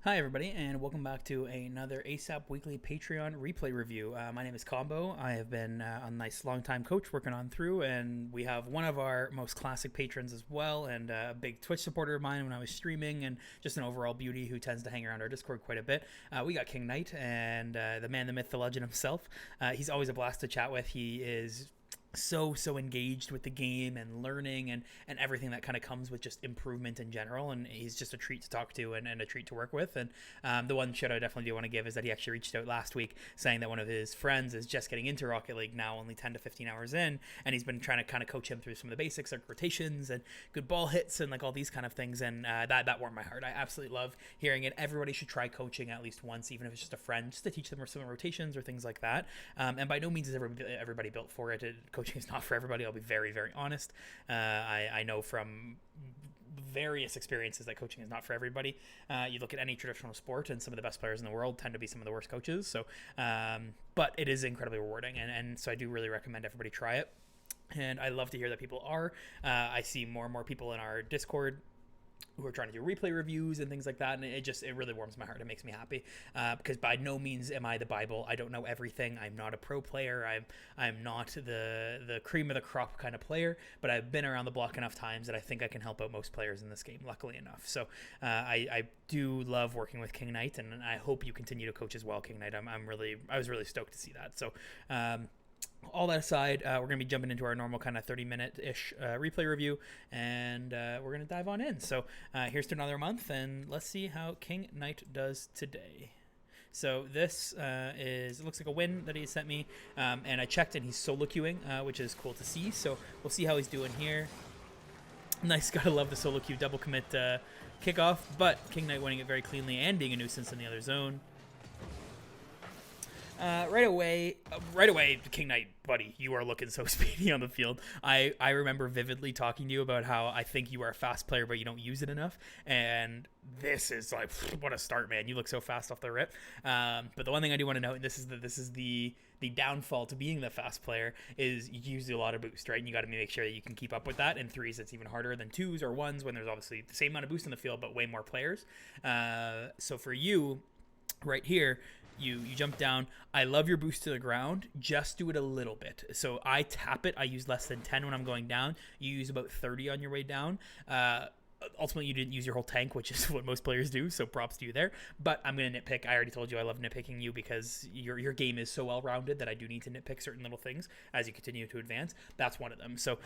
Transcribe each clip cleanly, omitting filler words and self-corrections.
Hi, everybody, and welcome back to another ASAP Weekly Patreon replay review. My name is Combo. I have been a nice long-time coach working on through, and we have one of our most classic patrons as well, and a big Twitch supporter of mine when I was streaming, and just an overall beauty who tends to hang around our Discord quite a bit. We got KingKnight, and the man, the myth, the legend himself. He's always a blast to chat with. He is so engaged with the game and learning and everything that kind of comes with just improvement in general, and he's just a treat to talk to and a treat to work with. And the one shout I definitely do want to give is that he actually reached out last week saying that one of his friends is just getting into Rocket League now, only 10 to 15 hours in, and he's been trying to kind of coach him through some of the basics like rotations and good ball hits and like all these kind of things, and that warmed my heart. I absolutely love hearing it. Everybody should try coaching at least once, even if it's just a friend, just to teach them some rotations or things like that. And by no means is everybody built for it. Coaching is not for everybody. I'll be very honest. I know from various experiences that coaching is not for everybody. You look at any traditional sport, and some of the best players in the world tend to be some of the worst coaches. So, but it is incredibly rewarding, and so I do really recommend everybody try it. And I love to hear that people are. I see more and more people in our Discord who are trying to do replay reviews and things like that, and it really warms my heart. It makes me happy, because by no means am I the Bible. I don't know everything. I'm not a pro player. I'm not the cream of the crop kind of player, but I've been around the block enough times that I think I can help out most players in this game, luckily enough. So I do love working with KingKnight, and I hope you continue to coach as well, KingKnight. I was really stoked to see that. So all that aside, we're going to be jumping into our normal kind of 30-minute-ish replay review, and we're going to dive on in. So here's to another month, and let's see how KingKnight does today. So this it looks like a win that he sent me, and I checked, and he's solo queuing, which is cool to see. So we'll see how he's doing here. Nice, gotta love the solo queue double commit kickoff, but KingKnight winning it very cleanly and being a nuisance in the other zone. Right away, KingKnight, buddy, you are looking so speedy on the field. I remember vividly talking to you about how I think you are a fast player, but you don't use it enough. And this is like, what a start, man. You look so fast off the rip. But the one thing I do want to note, and this is the downfall to being the fast player, is you use a lot of boost, right? And you got to make sure that you can keep up with that. In threes, it's even harder than twos or ones when there's obviously the same amount of boost in the field, but way more players. So for you, right here, you jump down. I love your boost to the ground. Just do it a little bit. So I tap it. I use less than 10 when I'm going down. You use about 30 on your way down. Ultimately, you didn't use your whole tank, which is what most players do, so props to you there. But I'm going to nitpick. I already told you I love nitpicking you because your game is so well-rounded that I do need to nitpick certain little things as you continue to advance. That's one of them. So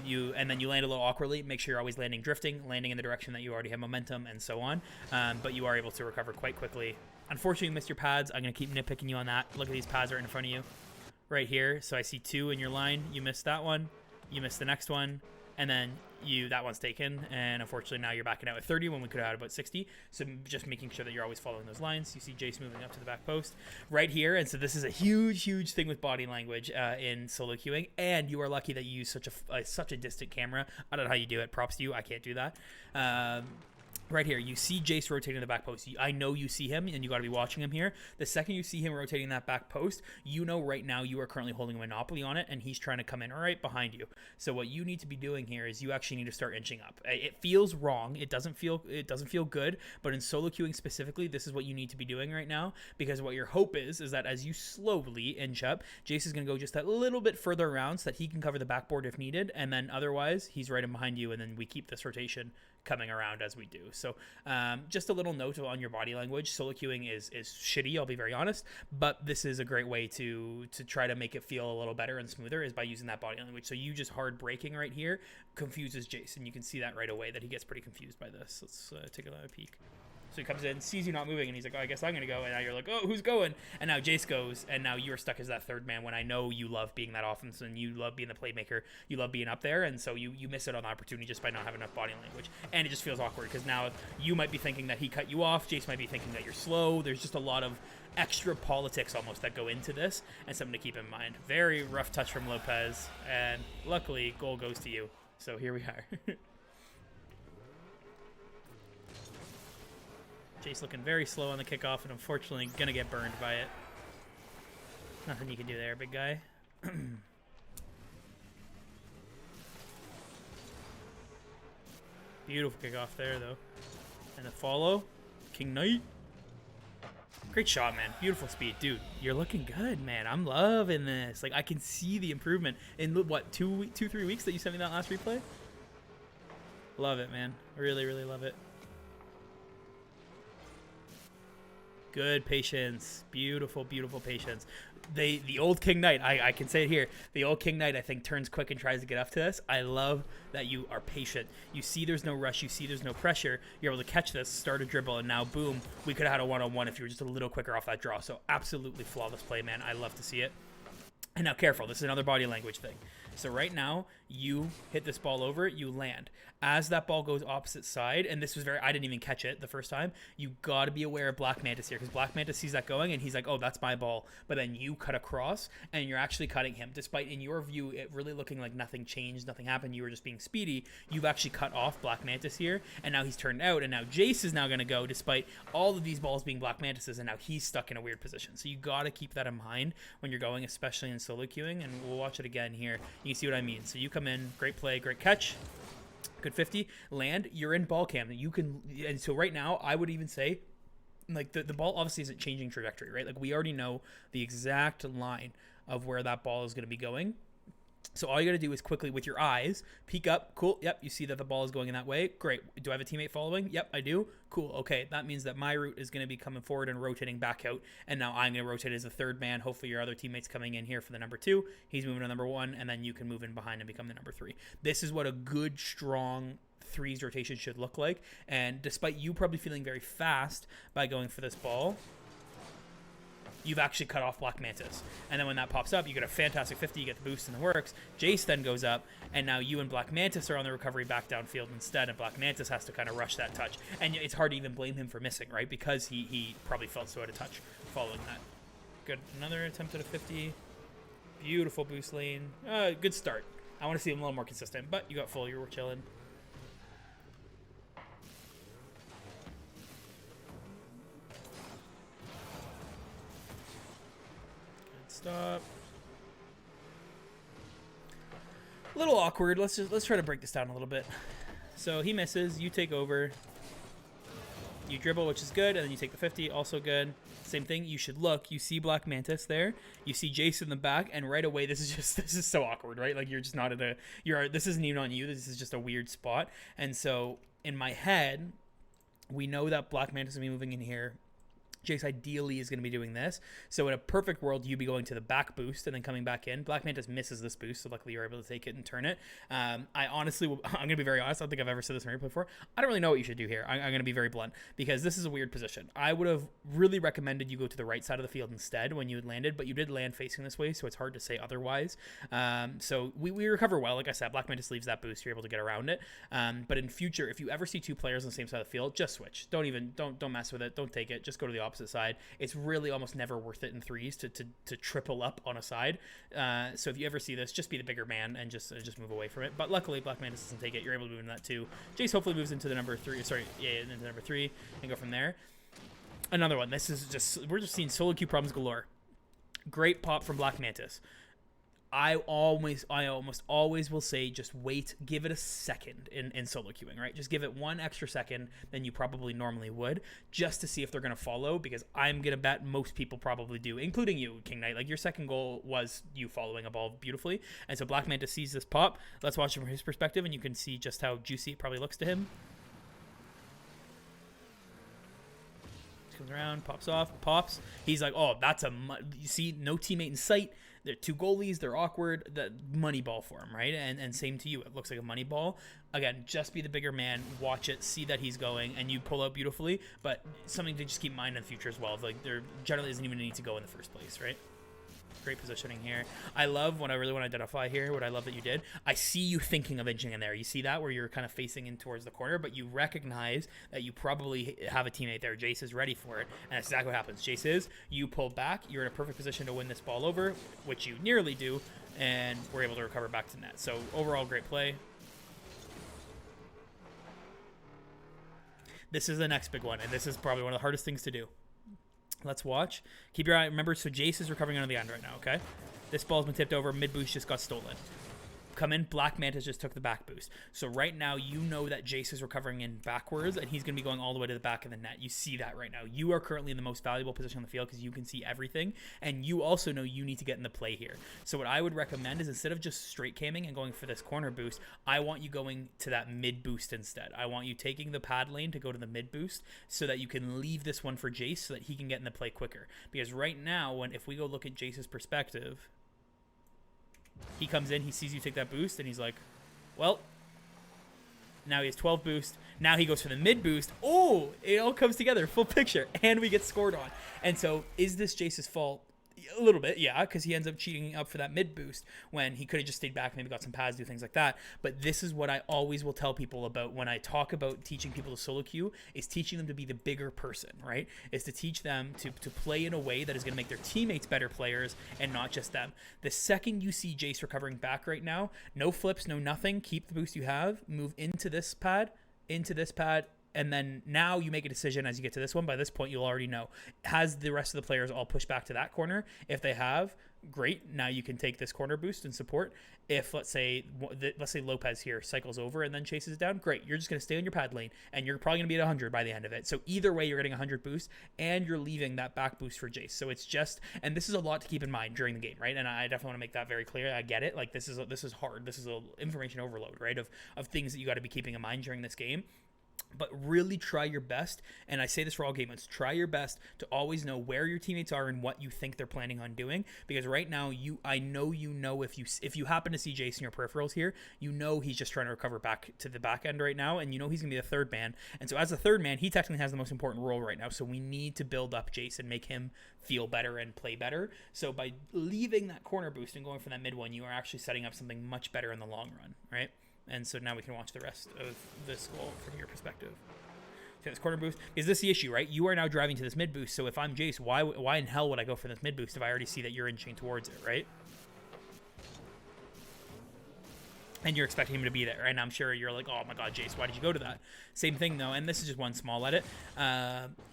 you land a little awkwardly. Make sure you're always landing drifting, landing in the direction that you already have momentum, and so on. But you are able to recover quite quickly. Unfortunately, you missed your pads. I'm going to keep nitpicking you on that. Look at these pads right in front of you right here. So I see 2 in your line. You missed that one. You missed the next one. And then that one's taken. And unfortunately, now you're backing out at 30 when we could have had about 60. So just making sure that you're always following those lines. You see Jace moving up to the back post right here. And so this is a huge thing with body language in solo queuing. And you are lucky that you use such a distant camera. I don't know how you do it. Props to you. I can't do that. Right here, you see Jace rotating the back post. I know you see him, and you got to be watching him here. The second you see him rotating that back post, you know right now you are currently holding a monopoly on it, and he's trying to come in right behind you. So what you need to be doing here is you actually need to start inching up. It feels wrong. It doesn't feel good. But in solo queuing specifically, this is what you need to be doing right now, because what your hope is that as you slowly inch up, Jace is going to go just that little bit further around so that he can cover the backboard if needed, and then otherwise he's right in behind you, and then we keep this rotation coming around as we do. So just a little note on your body language. Solo queuing is shitty, I'll be very honest, but this is a great way to try to make it feel a little better and smoother, is by using that body language. So you just hard braking right here confuses Jason. You can see that right away that he gets pretty confused by this. Let's take another peek. So he comes in, sees you not moving, and he's like, oh, I guess I'm going to go. And now you're like, oh, who's going? And now Jace goes, and now you're stuck as that third man when I know you love being that offense and you love being the playmaker. You love being up there, and so you miss out on the opportunity just by not having enough body language. And it just feels awkward because now you might be thinking that he cut you off. Jace might be thinking that you're slow. There's just a lot of extra politics almost that go into this, and something to keep in mind. Very rough touch from Lopez, and luckily, goal goes to you. So here we are. Jace looking very slow on the kickoff, and unfortunately gonna get burned by it. Nothing you can do there, big guy. Beautiful kickoff there, though. And the follow, KingKnight. Great shot, man. Beautiful speed. Dude, you're looking good, man. I'm loving this. Like, I can see the improvement in, what, 3 weeks that you sent me that last replay? Love it, man. Really, really love it. Good patience. Beautiful, beautiful patience. The old KingKnight, I can say it here. The old KingKnight, I think, turns quick and tries to get up to this. I love that you are patient. You see there's no rush. You see there's no pressure. You're able to catch this, start a dribble, and now, boom, we could have had a one-on-one if you were just a little quicker off that draw. So absolutely flawless play, man. I love to see it. And now, careful. This is another body language thing. So right now, you hit this ball over, you land. As that ball goes opposite side, and this was I didn't even catch it the first time, you got to be aware of Black Mantis here, because Black Mantis sees that going, and he's like, oh, that's my ball. But then you cut across, and you're actually cutting him. Despite, in your view, it really looking like nothing changed, nothing happened, you were just being speedy, you've actually cut off Black Mantis here, and now he's turned out, and now Jace is now going to go, despite all of these balls being Black Mantises, and now he's stuck in a weird position. So you got to keep that in mind when you're going, especially in solo queuing, and we'll watch it again here. You can see what I mean. So you come in, great play, great catch. Good 50, land, you're in ball cam. You can, and so right now, I would even say, like, the ball obviously isn't changing trajectory, right? Like, we already know the exact line of where that ball is going to be going. So all you got to do is quickly, with your eyes, peek up. Cool. Yep, you see that the ball is going in that way. Great. Do I have a teammate following? Yep, I do. Cool. Okay, that means that my route is going to be coming forward and rotating back out. And now I'm going to rotate as the third man. Hopefully your other teammate's coming in here for the number 2. He's moving to number 1, and then you can move in behind and become the number 3. This is what a good, strong threes rotation should look like. And despite you probably feeling very fast by going for this ball, you've actually cut off Black Mantis. And then when that pops up, you get a fantastic 50, you get the boost in the works. Jace then goes up, and now you and Black Mantis are on the recovery back downfield instead, and Black Mantis has to kind of rush that touch. And it's hard to even blame him for missing, right? Because he probably felt so out of touch following that. Good. Another attempt at a 50. Beautiful boost lane. Good start. I want to see him a little more consistent, but you got full. You were chilling. Stop. A little awkward. Let's try to break this down a little bit. So he misses, you take over, you dribble, which is good, and then you take the 50, also good. Same thing, you should look, you see Black Mantis there, you see Jace in the back, and right away this is so awkward, right? Like, you're just not this isn't even on you, this is just a weird spot. And so in my head, we know that Black Mantis will be moving in here. Jace ideally is going to be doing this. So in a perfect world, you'd be going to the back boost and then coming back in. Black Mantis misses this boost, so luckily you're able to take it and turn it. I honestly, I'm going to be very honest. I don't think I've ever said this in a replay before. I don't really know what you should do here. I'm going to be very blunt because this is a weird position. I would have really recommended you go to the right side of the field instead when you had landed, but you did land facing this way, so it's hard to say otherwise. So we recover well. Like I said, Black Mantis leaves that boost. You're able to get around it. But in future, if you ever see two players on the same side of the field, just switch. Don't mess with it. Don't take it. Just go to the opposite side. It's really almost never worth it in threes to triple up on a side. So if you ever see this, just be the bigger man and just move away from it. But luckily, Black Mantis doesn't take it. You're able to move into that too. Jace hopefully moves into the number 3. Into number 3 and go from there. Another one. This is we're just seeing solo queue problems galore. Great pop from Black Mantis. I almost always will say just wait, give it a second in solo queuing, right? Just give it one extra second than you probably normally would, just to see if they're going to follow, because I'm going to bet most people probably do, including you, KingKnight. Like, your second goal was you following a ball beautifully, and so Black Manta sees this pop. Let's watch it from his perspective, and you can see just how juicy it probably looks to him. Comes around, pops off, pops. He's like, oh, that's you see, no teammate in sight. They're two goalies. They're awkward. The money ball for him, right? And same to you. It looks like a money ball. Again, just be the bigger man. Watch it. See that he's going, and you pull out beautifully. But something to just keep in mind in the future as well. Like, there generally isn't even a need to go in the first place, right? Great positioning here. I love what I really want to identify here. What I love that you did. I see you thinking of inching in there. You see that where you're kind of facing in towards the corner, but you recognize that you probably have a teammate there. Jace is ready for it, and that's exactly what happens. Jace is. You pull back. You're in a perfect position to win this ball over, which you nearly do, and we're able to recover back to net. So overall, great play. This is the next big one, and this is probably one of the hardest things to do. Let's watch. Keep your eye. Remember, so Jace is recovering under the end right now, okay? This ball's been tipped over. Mid-boost just got stolen. come in. Black Mantis just took the back boost. So right now, you know that Jace is recovering in backwards, and he's going to be going all the way to the back of the net. You see that right now. You are currently in the most valuable position on the field because you can see everything, and you also know you need to get in the play here. So what I would recommend is instead of just straight camming and going for this corner boost, I want you going to that mid boost instead. I want you taking the pad lane to go to the mid boost so that you can leave this one for Jace so that he can get in the play quicker. Because right now, if we go look at Jace's perspective, he comes in, he sees you take that boost, and he's like, well, now he has 12 boost. Now he goes for the mid boost. Oh, it all comes together, full picture, and we get scored on. And so is this Jace's fault? A little bit, yeah, because he ends up cheating up for that mid boost when he could have just stayed back, maybe got some pads, do things like that. But this is what I always will tell people about when I talk about teaching people to solo queue, is teaching them to be the bigger person, right? Is to teach them to play in a way that is going to make their teammates better players and not just them. The second you see Jace recovering back right now, no flips, no nothing, keep the boost you have, move into this pad, and then now you make a decision as you get to this one. By this point, you'll already know. Has the rest of the players all pushed back to that corner? If they have, great. Now you can take this corner boost and support. If, let's say Lopez here cycles over and then chases down, great. You're just going to stay on your pad lane, and you're probably going to be at 100 by the end of it. So either way, you're getting 100 boost, and you're leaving that back boost for Jace. So it's just, and this is a lot to keep in mind during the game, right? And I definitely want to make that very clear. I get it. Like, this is hard. This is a information overload, right? Of things that you got to be keeping in mind during this game. But really try your best, and I say this for all game modes, try your best to always know where your teammates are and what you think they're planning on doing. Because right now, I know if you happen to see Jace in your peripherals here, you know he's just trying to recover back to the back end right now, and you know he's going to be the third man. And so as a third man, he technically has the most important role right now. So we need to build up Jace and make him feel better and play better. So by leaving that corner boost and going for that mid one, you are actually setting up something much better in the long run, right? And so now we can watch the rest of this goal from your perspective. So this corner boost, is this the issue, right? You are now driving to this mid boost. So if I'm Jace, why in hell would I go for this mid boost if I already see that you're inching towards it, right? And you're expecting him to be there, and I'm sure you're like, oh my god, Jace, why did you go to that? Same thing though, and this is just one small edit.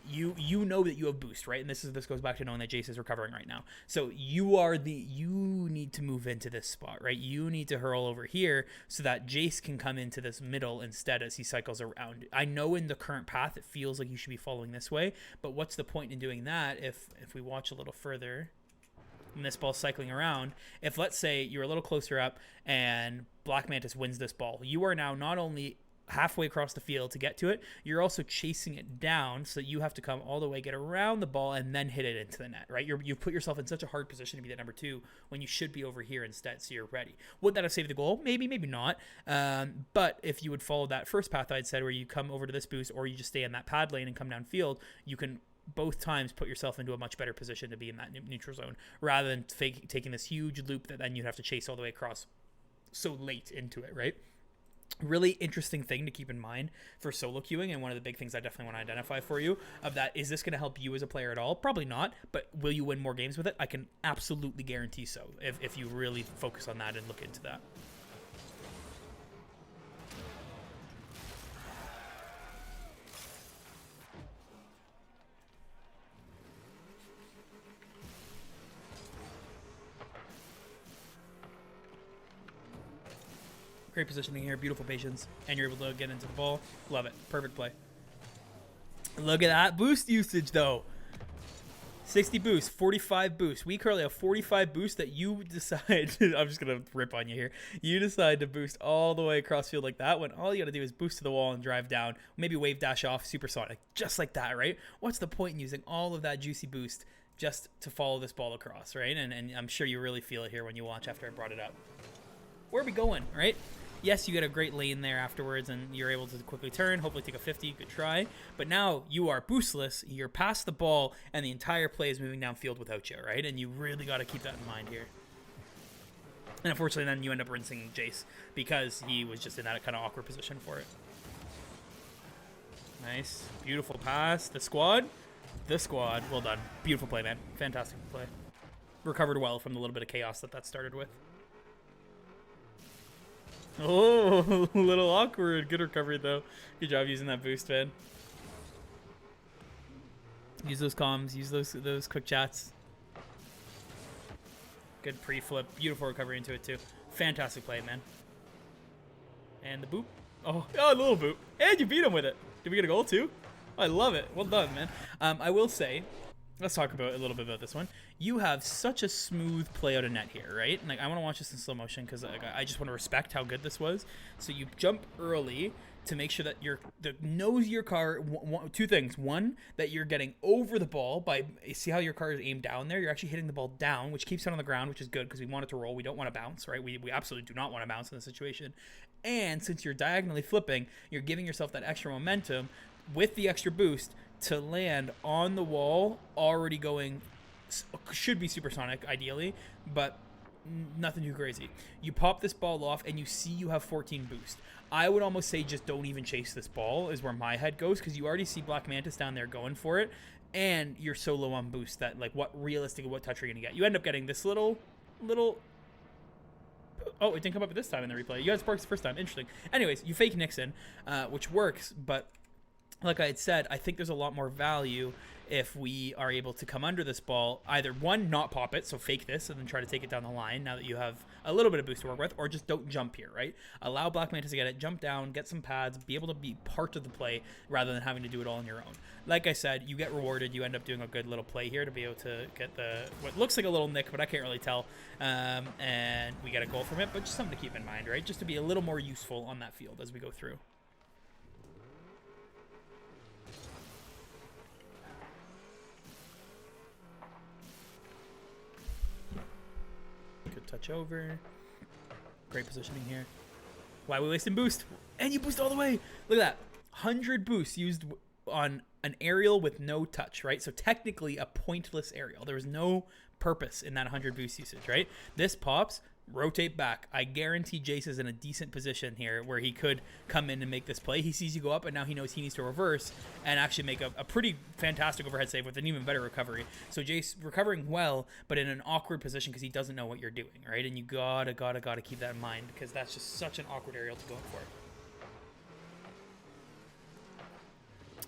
You know that you have boost, right? And this goes back to knowing that Jace is recovering right now. So you need to move into this spot, right? You need to hurl over here so that Jace can come into this middle instead as he cycles around. I know in the current path it feels like you should be following this way, but what's the point in doing that if we watch a little further? And this ball's cycling around, if let's say you're a little closer up and Black Mantis wins this ball, you are now not only halfway across the field to get to it, you're also chasing it down, so you have to come all the way, get around the ball, and then hit it into the net, right? You've put yourself in such a hard position to be that number two when you should be over here instead, so you're ready. Would that have saved the goal? Maybe, maybe not. But if you would follow that first path I'd said, where you come over to this boost or you just stay in that pad lane and come downfield, you can both times put yourself into a much better position to be in that neutral zone rather than taking this huge loop that then you'd have to chase all the way across so late into it, right? Really interesting thing to keep in mind for solo queuing, and one of the big things I definitely want to identify for you of that, is this going to help you as a player at all? Probably not, but will you win more games with it? I can absolutely guarantee so if you really focus on that and look into that. Great positioning here, beautiful patience, and you're able to get into the ball. Love it. Perfect play. Look at that boost usage, though. 60 boost, 45 boost. We currently have 45 boost that you decide. I'm just going to rip on you here. You decide to boost all the way across field like that, when all you got to do is boost to the wall and drive down. Maybe wave dash off, supersonic, just like that, right? What's the point in using all of that juicy boost just to follow this ball across, right? And I'm sure you really feel it here when you watch after I brought it up. Where are we going, right? Yes, you get a great lane there afterwards, and you're able to quickly turn, hopefully take a 50, good try. But now you are boostless, you're past the ball, and the entire play is moving downfield without you, right? And you really got to keep that in mind here. And unfortunately, then you end up rinsing Jace because he was just in that kind of awkward position for it. Nice. Beautiful pass. The squad. Well done. Beautiful play, man. Fantastic play. Recovered well from the little bit of chaos that started with. Oh, a little awkward. Good recovery, though. Good job using that boost, man. Use those comms. Use those quick chats. Good pre-flip. Beautiful recovery into it, too. Fantastic play, man. And the boop. Oh, a little boop. And you beat him with it. Did we get a goal too? I love it. Well done, man. I will say, let's talk about a little bit about this one. You have such a smooth play out of net here, right? Like, I want to watch this in slow motion because like, I just want to respect how good this was. So you jump early to make sure that the nose of your car, two things. One, that you're getting over the ball by, see how your car is aimed down there? You're actually hitting the ball down, which keeps it on the ground, which is good because we want it to roll. We don't want to bounce, right? We absolutely do not want to bounce in this situation. And since you're diagonally flipping, you're giving yourself that extra momentum with the extra boost to land on the wall, already going, should be supersonic ideally, but nothing too crazy. You pop this ball off and you see you have 14 boost. I would almost say just don't even chase this ball is where my head goes, because you already see Black Mantis down there going for it, and you're so low on boost that like what touch are you gonna get? You end up getting this little. Oh, it didn't come up this time in the replay. You guys sparks the first time. Interesting. Anyways, you fake Nixon, which works, but like I had said, I think there's a lot more value if we are able to come under this ball, either one, not pop it, so fake this and then try to take it down the line now that you have a little bit of boost to work with, or just don't jump here, right? Allow Black Mantis to get it, jump down, get some pads, be able to be part of the play rather than having to do it all on your own. Like I said, you get rewarded. You end up doing a good little play here to be able to get what looks like a little nick, but I can't really tell, and we get a goal from it, but just something to keep in mind, right? Just to be a little more useful on that field as we go through. Good touch over. Great positioning here. Why are we wasting boost? And you boost all the way. Look at that. 100 boosts used on an aerial with no touch, right? So technically a pointless aerial. There was no purpose in that 100 boost usage, right? This pops, rotate back. I guarantee Jace is in a decent position here where he could come in and make this play. He sees you go up, and now he knows he needs to reverse and actually make a pretty fantastic overhead save with an even better recovery. So Jace recovering well, but in an awkward position because he doesn't know what you're doing, right? And you gotta keep that in mind because that's just such an awkward aerial to go for.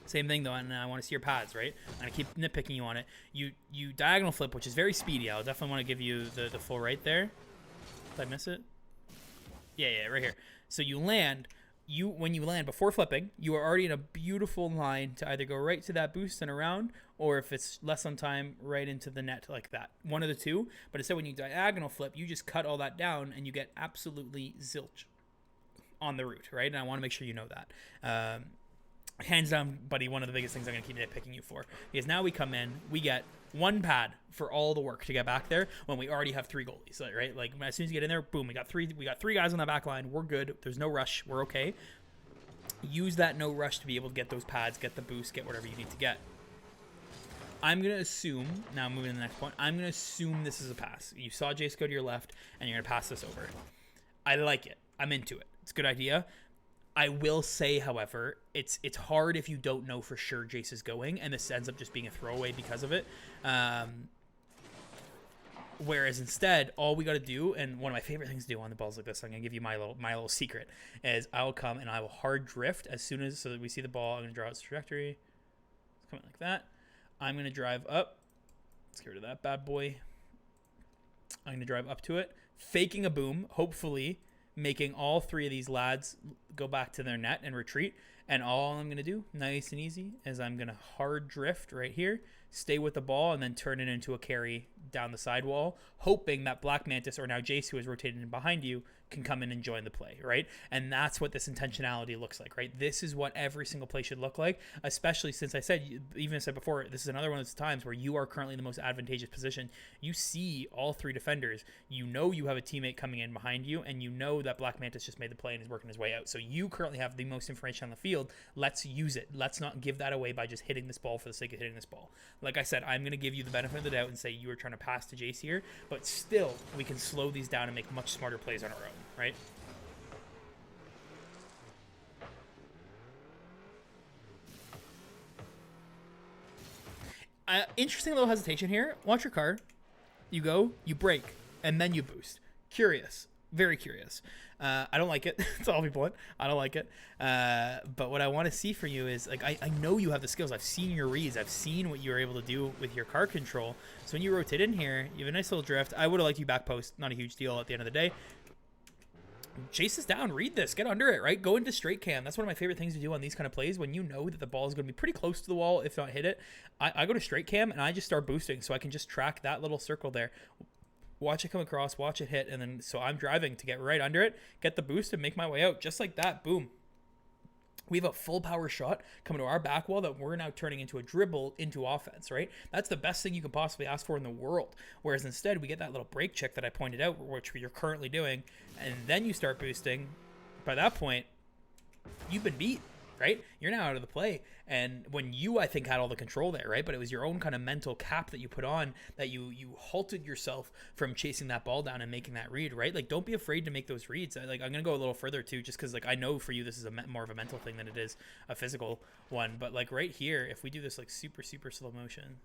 Same thing though, and I want to see your pads, right? I'm gonna keep nitpicking you on it. You diagonal flip, which is very speedy. I'll definitely want to give you the full right there. Did I miss it? Yeah, right here. So you land. When you land before flipping, you are already in a beautiful line to either go right to that boost and around, or if it's less on time, right into the net like that. One of the two. But instead, when you diagonal flip, you just cut all that down and you get absolutely zilch on the route, right? And I want to make sure you know that. Hands down, buddy, one of the biggest things I'm going to keep nitpicking you for. Because now we come in, we get one pad for all the work to get back there when we already have 3 goalies, right? Like, as soon as you get in there, boom, we got three guys on that back line. We're good. There's no rush. We're okay. Use that no rush to be able to get those pads, get the boost, get whatever you need to get. I'm going to assume, now moving to the next point, I'm going to assume this is a pass. You saw Jace go to your left, and you're going to pass this over. I like it. I'm into it. It's a good idea. I will say, however, it's hard if you don't know for sure Jace is going, and this ends up just being a throwaway because of it. Whereas instead, all we got to do, and one of my favorite things to do on the balls like this, I'm going to give you my little secret, is I will come and I will hard drift as soon as, so that we see the ball, I'm going to draw its trajectory. It's coming like that. I'm going to drive up. Let's get rid of that bad boy. I'm going to drive up to it, faking a boom, hopefully making all 3 of these lads go back to their net and retreat. And all I'm going to do, nice and easy, is I'm going to hard drift right here, stay with the ball, and then turn it into a carry down the sidewall, hoping that Black Mantis, or now Jace, who is rotated in behind you, can come in and join the play, right? And that's what this intentionality looks like, right? This is what every single play should look like, especially since I said before, this is another one of those times where you are currently in the most advantageous position. You see all 3 defenders. You know you have a teammate coming in behind you, and you know that Black Mantis just made the play and is working his way out. So you currently have the most information on the field. Let's use it. Let's not give that away by just hitting this ball for the sake of hitting this ball. Like I said, I'm going to give you the benefit of the doubt and say you were trying to pass to Jace here, but still, we can slow these down and make much smarter plays on our own, right? Interesting little hesitation here. Watch your car. You go, you brake, and then you boost. Curious. Very curious. I don't like it. That's all I'll be blunt. I don't like it. But what I want to see for you is, like, I know you have the skills. I've seen your reads. I've seen what you were able to do with your car control. So when you rotate in here, you have a nice little drift. I would have liked you back post. Not a huge deal at the end of the day. Chase is down. Read this. Get under it, right? Go into straight cam. That's one of my favorite things to do on these kind of plays. When you know that the ball is going to be pretty close to the wall, if not hit it, I go to straight cam and I just start boosting so I can just track that little circle there. Watch it come across, watch it hit, and then so I'm driving to get right under it, get the boost, and make my way out. Just like that. Boom. We have a full power shot coming to our back wall that we're now turning into a dribble into offense, right? That's the best thing you could possibly ask for in the world. Whereas instead, we get that little break check that I pointed out, which you're currently doing, and then you start boosting. By that point, you've been beat, right? You're now out of the play. And when you, I think, had all the control there, right? But it was your own kind of mental cap that you put on that you halted yourself from chasing that ball down and making that read, right? Like, don't be afraid to make those reads. Like, I'm going to go a little further too, just because, like, I know for you this is more of a mental thing than it is a physical one. But, like, right here, if we do this, like, super, super slow motion,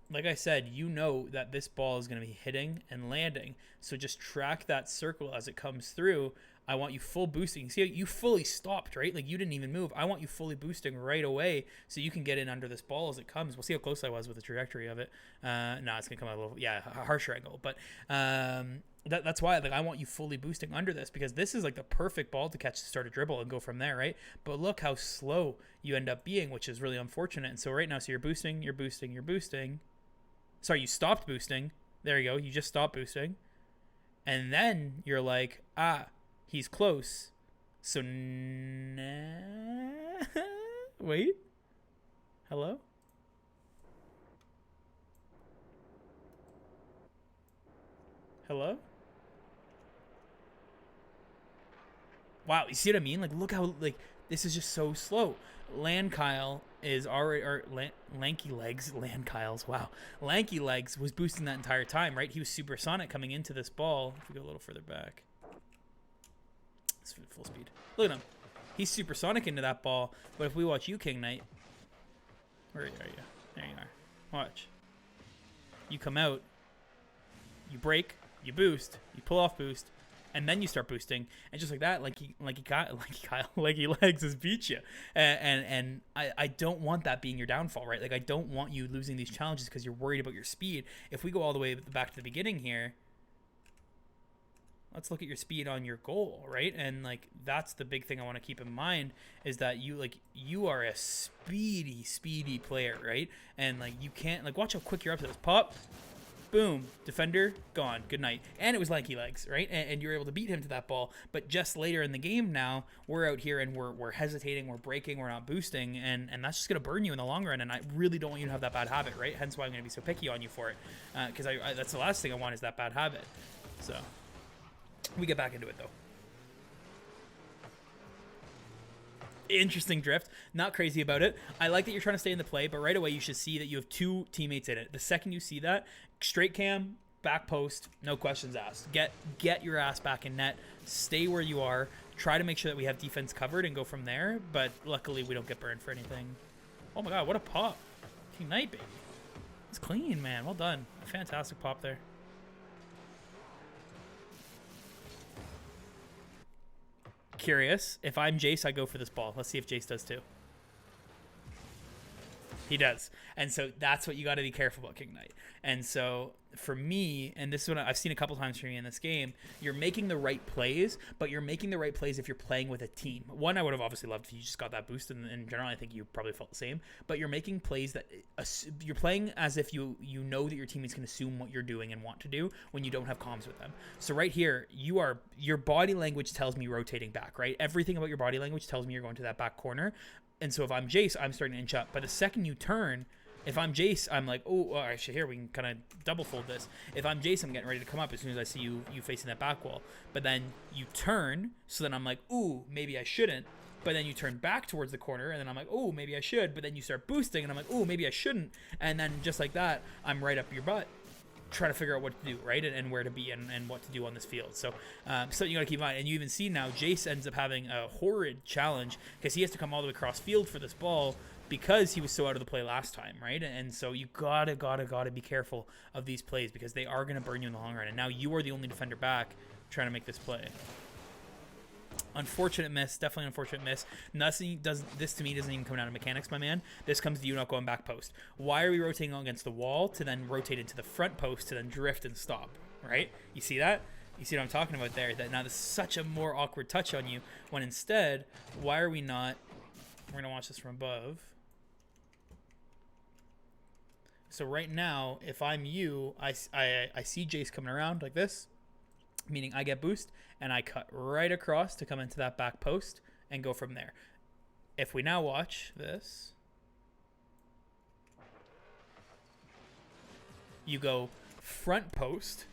like I said, you know that this ball is going to be hitting and landing. So just track that circle as it comes through. I want you full boosting. See, you fully stopped, right? Like, you didn't even move. I want you fully boosting right away so you can get in under this ball as it comes. We'll see how close I was with the trajectory of it. No, it's going to come out a little, a harsher angle. But that's why, like, I want you fully boosting under this, because this is, like, the perfect ball to catch to start a dribble and go from there, right? But look how slow you end up being, which is really unfortunate. And so right now, so you're boosting. Sorry, you stopped boosting. There you go. You just stopped boosting. And then you're like, he's close. So, wait. Hello? Hello? Wow, you see what I mean? Like, look how, like, this is just so slow. Land Kyle is already, or Lanky Legs, Land Kyle's, wow. Lanky Legs was boosting that entire time, right? He was supersonic coming into this ball. If we go a little further back. It's full speed. Look at him. He's supersonic into that ball. But if we watch you, KingKnight, where are you? There you are. Watch. You come out, you break, you boost, you pull off boost, and then you start boosting, and just like that, Lanky Legs has beat you. And I don't want that being your downfall, right? Like, I don't want you losing these challenges because you're worried about your speed. If we go all the way back to the beginning here, let's look at your speed on your goal, right? And, like, that's the big thing I want to keep in mind, is that you are a speedy player, right? And, like, you can't, like, watch how quick you're up to this. Pop, boom, defender, gone, good night. And it was Lanky Legs, right? And you were able to beat him to that ball. But just later in the game now, we're out here and we're hesitating, we're breaking, we're not boosting, and that's just going to burn you in the long run. And I really don't want you to have that bad habit, right? Hence why I'm going to be so picky on you for it. Because that's the last thing I want, is that bad habit. So we get back into it, though. Interesting drift. Not crazy about it. I like that you're trying to stay in the play, but right away you should see that you have two teammates in it. The second you see that, straight cam, back post, no questions asked. Get your ass back in net. Stay where you are. Try to make sure that we have defense covered and go from there, but luckily we don't get burned for anything. Oh my god, what a pop. KingKnight, baby. It's clean, man. Well done. A fantastic pop there. Curious. If I'm Jace, I go for this ball. Let's see if Jace does too. He does. And so that's what you got to be careful about, KingKnight. And so for me, and this is what I've seen a couple times for me in this game, you're making the right plays, but you're making the right plays if you're playing with a team. One, I would have obviously loved if you just got that boost, and in general, I think you probably felt the same. But you're making plays that you're playing as if you know that your teammates can assume what you're doing and want to do when you don't have comms with them. So right here, your body language tells me rotating back, right? Everything about your body language tells me you're going to that back corner. And so if I'm Jace, I'm starting to inch up. But the second you turn, if I'm Jace, I'm like, oh, actually, here, we can kind of double fold this. If I'm Jace, I'm getting ready to come up as soon as I see you facing that back wall. But then you turn, so then I'm like, ooh, maybe I shouldn't. But then you turn back towards the corner, and then I'm like, oh, maybe I should. But then you start boosting, and I'm like, oh, maybe I shouldn't. And then just like that, I'm right up your butt, trying to figure out what to do, right? And where to be and what to do on this field. So you got to keep in mind. And you even see now Jace ends up having a horrid challenge because he has to come all the way across field for this ball because he was so out of the play last time, right? And so you gotta be careful of these plays because they are going to burn you in the long run. And now you are the only defender back trying to make this play. Unfortunate miss, definitely unfortunate miss. This to me doesn't even come down to mechanics, my man. This comes to you not going back post. Why are we rotating against the wall to then rotate into the front post to then drift and stop, right? You see that? You see what I'm talking about there? That now there's such a more awkward touch on you, when instead, why are we not... We're going to watch this from above. So right now, if I'm you, I see Jace coming around like this, meaning I get boost, and I cut right across to come into that back post and go from there. If we now watch this, you go front post,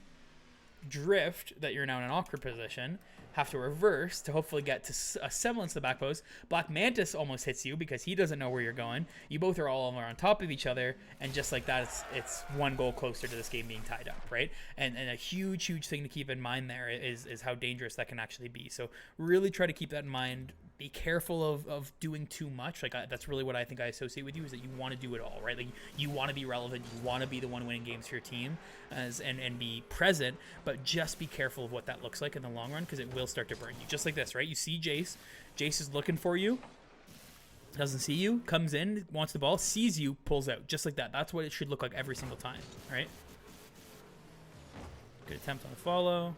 drift, that you're now in an awkward position, have to reverse to hopefully get to a semblance of the back post. Black Mantis almost hits you because he doesn't know where you're going. You both are all on top of each other, and just like that, it's one goal closer to this game being tied up, right? And a huge thing to keep in mind there is how dangerous that can actually be. So really try to keep that in mind. Be careful of doing too much. Like that's really what I think I associate with you, is that you want to do it all, right? Like you want to be relevant, you want to be the one winning games for your team, and be present, but just be careful of what that looks like in the long run, because it will start to burn you. Just like this, right? You see Jace is looking for you, doesn't see you, comes in, wants the ball, sees you, pulls out, just like that. That's what it should look like every single time, right? Good attempt on the follow.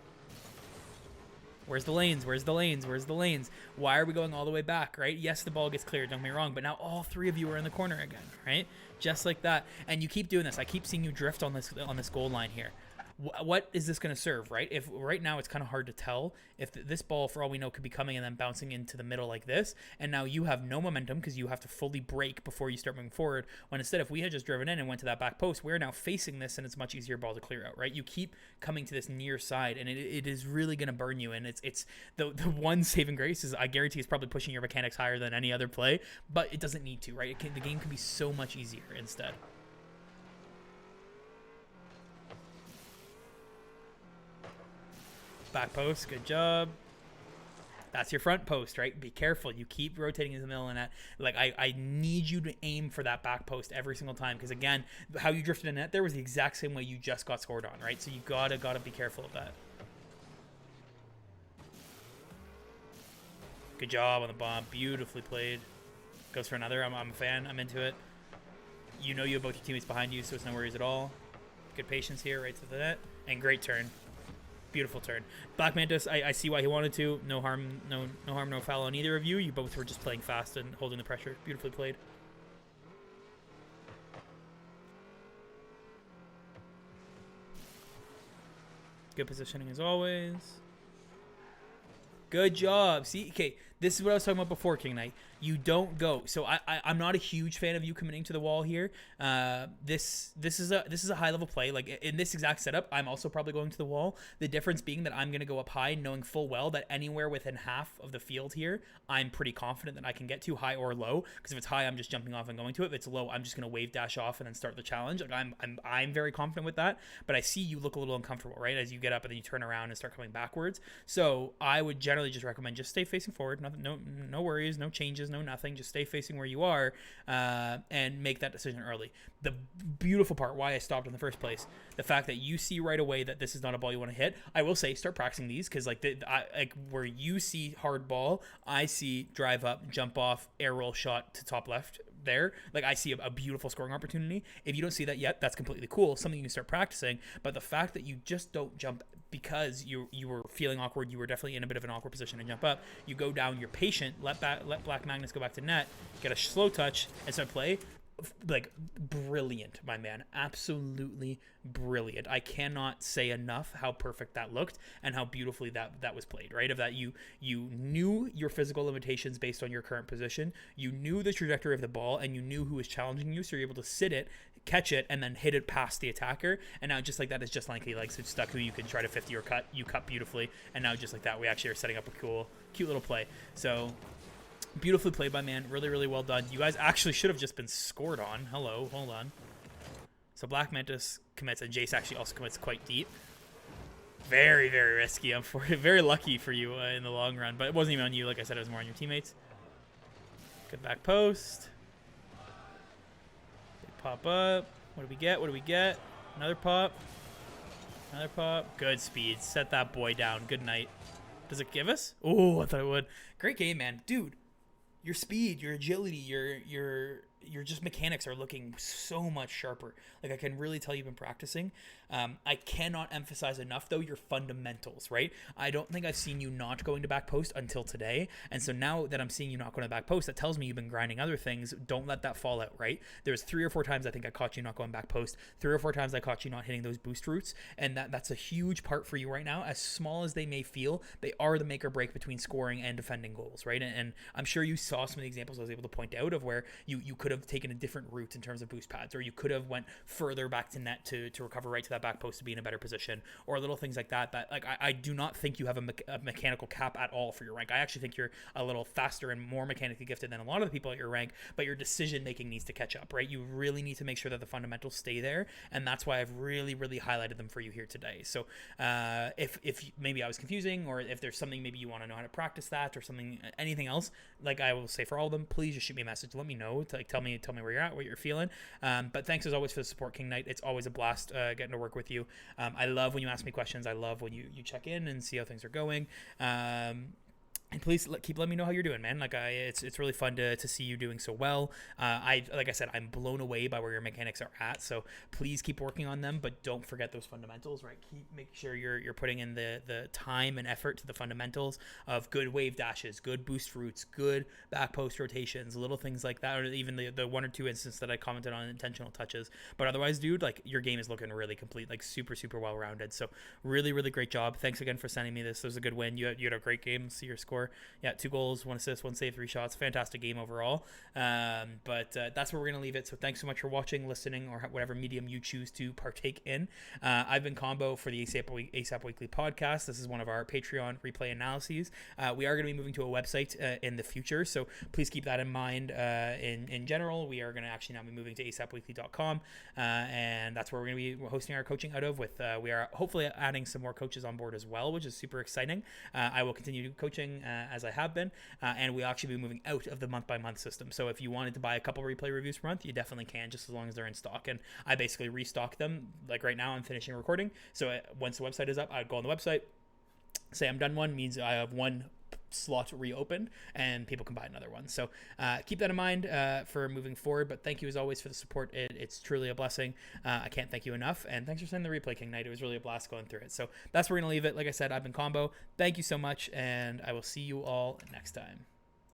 Where's the lanes? Where's the lanes? Where's the lanes? Why are we going all the way back, right? Yes, the ball gets cleared, don't get me wrong, but now all three of you are in the corner again, right? Just like that. And you keep doing this. I keep seeing you drift on this goal line here. What is this going to serve, right? If right now it's kind of hard to tell if this ball, for all we know, could be coming and then bouncing into the middle like this, and now you have no momentum because you have to fully brake before you start moving forward, when instead if we had just driven in and went to that back post, we're now facing this and it's a much easier ball to clear out, right? You keep coming to this near side, and it is really going to burn you, and it's the one saving grace is I guarantee it's probably pushing your mechanics higher than any other play, but it doesn't need to, right? The game can be so much easier instead. Back post, good job. That's your front post, right? Be careful. You keep rotating in the middle, and that, like, I need you to aim for that back post every single time, because again, how you drifted in net there was the exact same way you just got scored on, right? So you gotta be careful of that. Good job on the bomb. Beautifully played. Goes for another. I'm a fan. I'm into it. You know you have both your teammates behind you, so it's no worries at all. Good patience here, right to the net, and great turn. Beautiful turn. Black Mantis, I see why he wanted to. No harm, no foul on either of you. You both were just playing fast and holding the pressure. Beautifully played. Good positioning as always. Good job. See, okay, this is what I was talking about before, KingKnight. You don't go. So I'm not a huge fan of you committing to the wall here. This is a high level play. Like in this exact setup, I'm also probably going to the wall. The difference being that I'm going to go up high, knowing full well that anywhere within half of the field here, I'm pretty confident that I can get to, high or low. Because if it's high, I'm just jumping off and going to it. If it's low, I'm just going to wave dash off and then start the challenge. Like I'm very confident with that. But I see you look a little uncomfortable, right, as you get up and then you turn around and start coming backwards. So I would generally just recommend just stay facing forward. Nothing, no worries, no changes, no nothing. Just stay facing where you are and make that decision early. The beautiful part, why I stopped in the first place, the fact that you see right away that this is not a ball you want to hit. I will say start practicing these, because like where you see hard ball, I see drive up, jump off, air roll shot to top left. There, like I see a beautiful scoring opportunity. If you don't see that yet, that's completely cool, something you can start practicing. But the fact that you just don't jump because you were feeling awkward, you were definitely in a bit of an awkward position to jump up, you go down, you're patient, let Black Magnus go back to net, get a slow touch and start play. Like brilliant, my man, absolutely brilliant. I cannot say enough how perfect that looked and how beautifully that was played, right? Of that you knew your physical limitations based on your current position, you knew the trajectory of the ball, and you knew who was challenging you, so you're able to sit it, catch it, and then hit it past the attacker. And now just like that is just like he likes it stuck, who you can try to 50 or cut, you cut beautifully, and now just like that we actually are setting up a cute little play. So beautifully played by man. Really well done. You guys actually should have just been scored on. Hello, hold on. So Black Mantis commits, and Jace actually also commits quite deep. Very risky. I'm very lucky for you in the long run, but it wasn't even on you. Like I said, it was more on your teammates. Good back post. They pop up. What do we get? Another pop. Good speed. Set that boy down. Good night. Does it give us? Oh, I thought it would. Great game, man. Dude, your speed, your agility, your your just mechanics are looking so much sharper. Like I can really tell you've been practicing. I cannot emphasize enough though your fundamentals, right? I don't think I've seen you not going to back post until today, and so now that I'm seeing you not going to back post, that tells me you've been grinding other things. Don't let that fall out, right? There's 3 or 4 times I think I caught you not going back post. 3 or 4 times I caught you not hitting those boost routes, and that's a huge part for you right now. As small as they may feel, they are the make or break between scoring and defending goals, right? And I'm sure you saw some of the examples I was able to point out of where you could have taken a different route in terms of boost pads, or you could have went further back to net to recover right to that back post to be in a better position, or little things like that. That like I do not think you have a mechanical cap at all for your rank. I actually think you're a little faster and more mechanically gifted than a lot of the people at your rank, but your decision making needs to catch up, right? You really need to make sure that the fundamentals stay there, and that's why I've really highlighted them for you here today. So if maybe I was confusing, or if there's something maybe you want to know how to practice that, or something, anything else, like I will say for all of them, please just shoot me a message, let me know, like tell me where you're at, what you're feeling. But thanks as always for the support, KingKnight. It's always a blast getting to work with you. I love when you ask me questions. I love when you check in and see how things are going. And please keep letting me know how you're doing, man. Like it's really fun to see you doing so well. Like I said, I'm blown away by where your mechanics are at. So please keep working on them, but don't forget those fundamentals, right? Make sure you're putting in the time and effort to the fundamentals of good wave dashes, good boost routes, good back post rotations, little things like that, or even the 1 or 2 instances that I commented on intentional touches. But otherwise, dude, like your game is looking really complete, like super well rounded. So really great job. Thanks again for sending me this. It was a good win. You had a great game. See your score. Yeah, 2 goals, 1 assist, 1 save, 3 shots. Fantastic game overall. But that's where we're going to leave it. So thanks so much for watching, listening, or whatever medium you choose to partake in. I've been Combo for the ASAP Weekly podcast. This is one of our Patreon replay analyses. We are going to be moving to a website in the future, so please keep that in mind. In general, we are going to actually now be moving to asapweekly.com, and that's where we're going to be hosting our coaching out of. With we are hopefully adding some more coaches on board as well, which is super exciting. I will continue coaching as I have been, and we'll actually be moving out of the month-by-month system. So if you wanted to buy a couple replay reviews per month, you definitely can, just as long as they're in stock. And I basically restock them. Like right now, I'm finishing recording. So once the website is up, I'd go on the website, say I'm done one, means I have one slot reopened and people can buy another one. So keep that in mind for moving forward. But thank you as always for the support. It's truly a blessing. I can't thank you enough. And thanks for sending the replay, KingKnight. It was really a blast going through it. So that's where we're going to leave it. Like I said, I've been Combo. Thank you so much, and I will see you all next time.